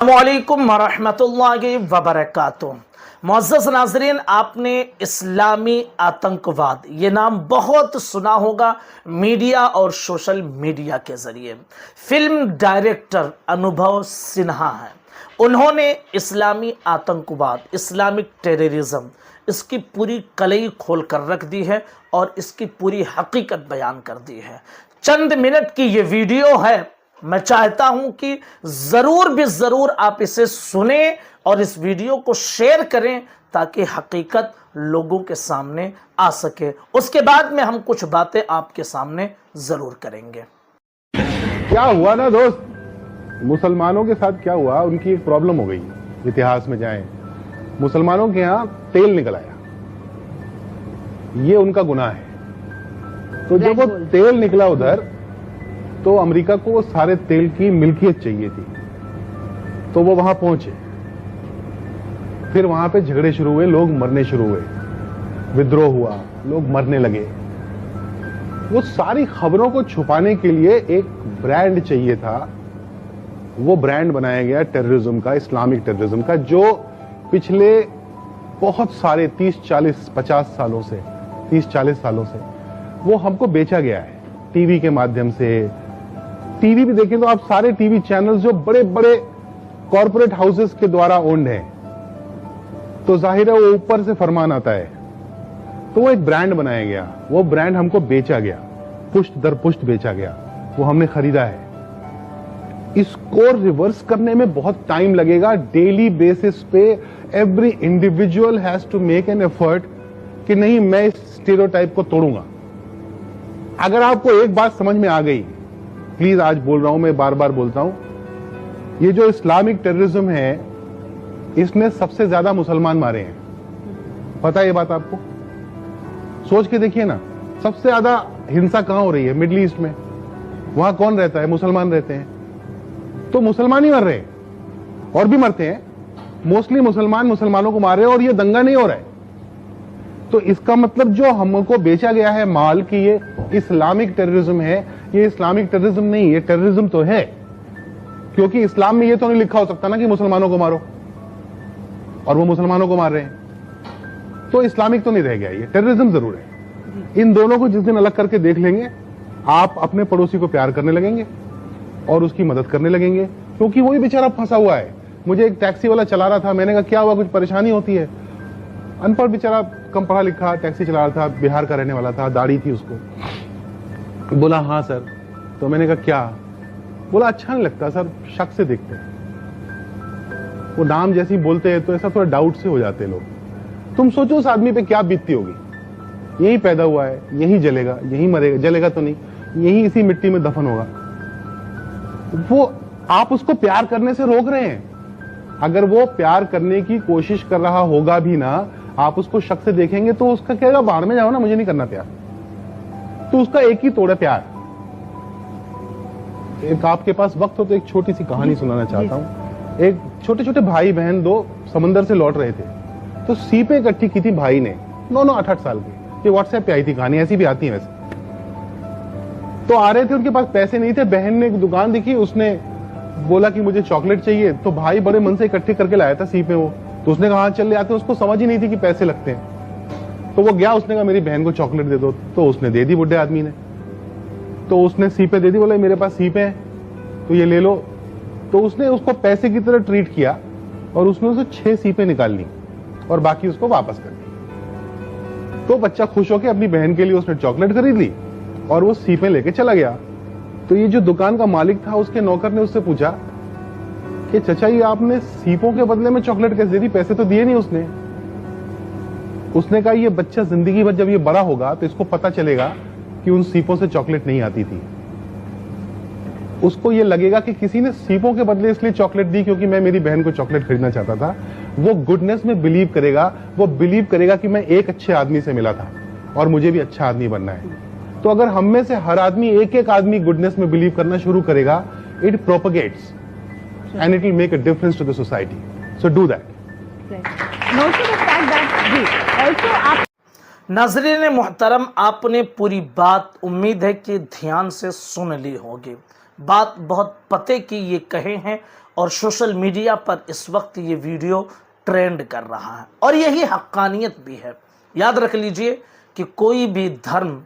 अस्सलामुअलैकुम वरहमतुल्लाहि वबरकातुह। मुअज़्ज़ज़ नाज़रीन, आपने इस्लामी आतंकवाद ये नाम बहुत सुना होगा मीडिया और सोशल मीडिया के ज़रिए। फिल्म डायरेक्टर अनुभव सिन्हा हैं। उन्होंने इस्लामी आतंकवाद, इस्लामिक टेररिज्म, इसकी पूरी कलई खोल कर रख दी है और इसकी पूरी हकीकत बयान कर दी है। चंद मिनट की ये वीडियो है। मैं चाहता हूं कि जरूर आप इसे सुने और इस वीडियो को शेयर करें ताकि हकीकत लोगों के सामने आ सके। उसके बाद में हम कुछ बातें आपके सामने जरूर करेंगे। क्या हुआ ना दोस्त, मुसलमानों के साथ क्या हुआ, उनकी एक प्रॉब्लम हो गई। इतिहास में जाएं, मुसलमानों के यहां तेल निकल आया, ये उनका गुनाह है। तो जब वो तेल निकला उधर, तो अमेरिका को वो सारे तेल की मिल्कियत चाहिए थी, तो वो वहां पहुंचे। फिर वहां पे झगड़े शुरू हुए, लोग मरने शुरू हुए, विद्रोह हुआ, लोग मरने लगे। वो सारी खबरों को छुपाने के लिए एक ब्रांड चाहिए था। वो ब्रांड बनाया गया टेररिज्म का, इस्लामिक टेररिज्म का, जो पिछले बहुत सारे 30-40-50 सालों से, 30-40 सालों से वो हमको बेचा गया है टीवी के माध्यम से। टीवी भी देखें तो आप सारे टीवी चैनल्स जो बड़े बड़े कॉरपोरेट हाउसेस के द्वारा ओन्ड हैं, तो जाहिर है वो ऊपर से फरमान आता है। तो वो एक ब्रांड बनाया गया, वो ब्रांड हमको बेचा गया, पुष्ट दर पुष्ट बेचा गया, वो हमने खरीदा है। इसको रिवर्स करने में बहुत टाइम लगेगा। डेली बेसिस पे every individual has to make an effort कि नहीं, मैं इस स्टीरियोटाइप को तोड़ूंगा। अगर आपको एक बात समझ में आ गई, प्लीज आज बोल रहा हूं, मैं बार बार बोलता हूं, ये जो इस्लामिक टेररिज्म है, इसने सबसे ज्यादा मुसलमान मारे हैं। पता है ये बात आपको? सोच के देखिए ना, सबसे ज्यादा हिंसा कहां हो रही है? मिडिल ईस्ट में। वहां कौन रहता है? मुसलमान रहते हैं। तो मुसलमान ही मर रहे हैं, और भी मरते हैं। मोस्टली मुसलमान मुसलमानों को मार रहे हैं, और ये दंगा नहीं हो रहा है। तो इसका मतलब जो हमको बेचा गया है माल कि ये इस्लामिक टेररिज्म है, ये इस्लामिक टेररिज्म नहीं, ये टेररिज्म तो है। क्योंकि इस्लाम में ये तो नहीं लिखा हो सकता ना कि मुसलमानों को मारो, और वो मुसलमानों को मार रहे हैं, तो इस्लामिक तो नहीं रह गया, ये टेररिज्म जरूर है। इन दोनों को जिस दिन अलग करके देख लेंगे, आप अपने पड़ोसी को प्यार करने लगेंगे और उसकी मदद करने लगेंगे, क्योंकि वही बेचारा फंसा हुआ है। मुझे एक टैक्सी वाला चला रहा था, मैंने कहा क्या हुआ, कुछ परेशानी होती है? अनपढ़ बेचारा, कम पढ़ा लिखा, टैक्सी चला रहा था, बिहार का रहने वाला था, दाढ़ी थी उसको। बोला हाँ सर। तो मैंने कहा क्या? बोला अच्छा नहीं लगता सर, शक से देखते हैं। वो नाम जैसे ही बोलते हैं तो ऐसा थोड़ा डाउट से हो जाते हैं लोग। तुम सोचो उस आदमी पे क्या बीतती होगी। यही पैदा हुआ है, यही जलेगा, यही मरेगा, जलेगा तो नहीं, यही इसी मिट्टी में दफन होगा। वो आप उसको प्यार करने से रोक रहे हैं। अगर वो प्यार करने की कोशिश कर रहा होगा भी ना, आप उसको शक से देखेंगे तो उसका कहेगा बाहर में जाओ ना, मुझे नहीं करना प्यार। तो उसका एक ही तोड़ है, प्यार। एक आपके पास वक्त हो तो एक छोटी सी कहानी सुनाना चाहता हूं। एक छोटे छोटे भाई बहन दो समंदर से लौट रहे थे, तो सीपें इकट्ठी की थी भाई ने, 9-8 साल की। ये व्हाट्सएप पे आई थी कहानी, ऐसी भी आती है वैसे। तो आ रहे थे, उनके पास पैसे नहीं थे। बहन ने एक दुकान दिखी, उसने बोला कि मुझे चॉकलेट चाहिए, तो भाई बड़े मन से इकट्ठी करके लाया था सीपें वो। तो उसने कहा चल ले आते, उसको समझ ही नहीं थी कि पैसे लगते हैं। तो वो गया, उसने कहा मेरी बहन को चॉकलेट दे दो, तो उसने दे दी बुढ़े आदमी ने। तो उसने सीपें दे दी, बोले मेरे पास सीपें हैं तो ये ले लो। तो उसने उसको पैसे की तरह ट्रीट किया और उसने उसे 6 सीपें निकाल ली और बाकी उसको वापस कर दी। तो बच्चा खुश होकर अपनी बहन के लिए उसने चॉकलेट खरीद ली और वो सीपें लेके चला गया। तो ये जो दुकान का मालिक था, उसके नौकर ने उससे पूछा कि चचा ये आपने सीपों के बदले में चॉकलेट कैसे दी? पैसे तो दिए नहीं उसने। उसने कहा ये बच्चा जिंदगी भर जब ये बड़ा होगा तो इसको पता चलेगा कि उन सीपों से चॉकलेट नहीं आती थी। उसको ये लगेगा कि किसी ने सीपों के बदले इसलिए चॉकलेट दी क्योंकि मैं मेरी बहन को चॉकलेट खरीदना चाहता था। वो गुडनेस में बिलीव करेगा, वो बिलीव करेगा कि मैं एक अच्छे आदमी से मिला था और मुझे भी अच्छा आदमी बनना है। तो अगर हम में से हर आदमी एक आदमी गुडनेस में बिलीव करना शुरू करेगा, it propagates and it will make a difference to the society. So do that. Note the fact that also आप नाज़रीन मुहतरम, आपने पूरी बात उम्मीद है कि ध्यान से सुन ली होगी। बात बहुत पते की ये कहे हैं और सोशल मीडिया पर इस वक्त ये वीडियो ट्रेंड कर रहा है और यही हक्कानियत भी है। याद रख लीजिए कि कोई भी धर्म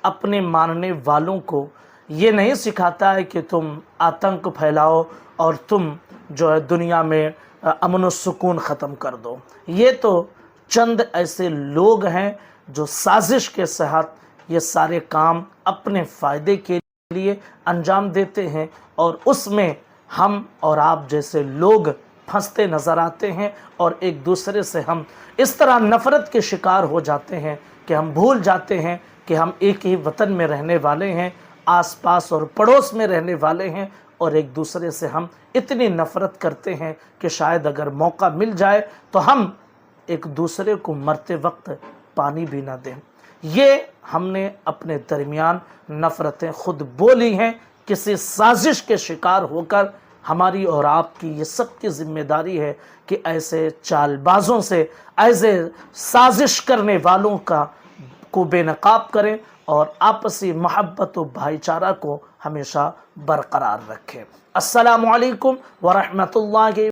अपने मानने वालों को ये नहीं सिखाता है कि तुम आतंक फैलाओ और तुम जो है दुनिया में अमन व सुकून ख़त्म कर दो। ये तो चंद ऐसे लोग हैं जो साजिश के तहत ये सारे काम अपने फ़ायदे के लिए अंजाम देते हैं और उसमें हम और आप जैसे लोग फंसते नज़र आते हैं और एक दूसरे से हम इस तरह नफ़रत के शिकार हो जाते हैं कि हम भूल जाते हैं कि हम एक ही वतन में रहने वाले हैं, आसपास और पड़ोस में रहने वाले हैं और एक दूसरे से हम इतनी नफ़रत करते हैं कि शायद अगर मौका मिल जाए तो हम एक दूसरे को मरते वक्त पानी भी ना दें। ये हमने अपने दरमियान नफ़रतें खुद बोली हैं, किसी साजिश के शिकार होकर। हमारी और आपकी ये सब की जिम्मेदारी है कि ऐसे चालबाजों से, ऐसे साजिश करने वालों को बेनकाब करें और आपसी मोहब्बत व भाईचारा को हमेशा बरकरार रखें। अस्सलामु अलैकुम व रहमतुल्लाहि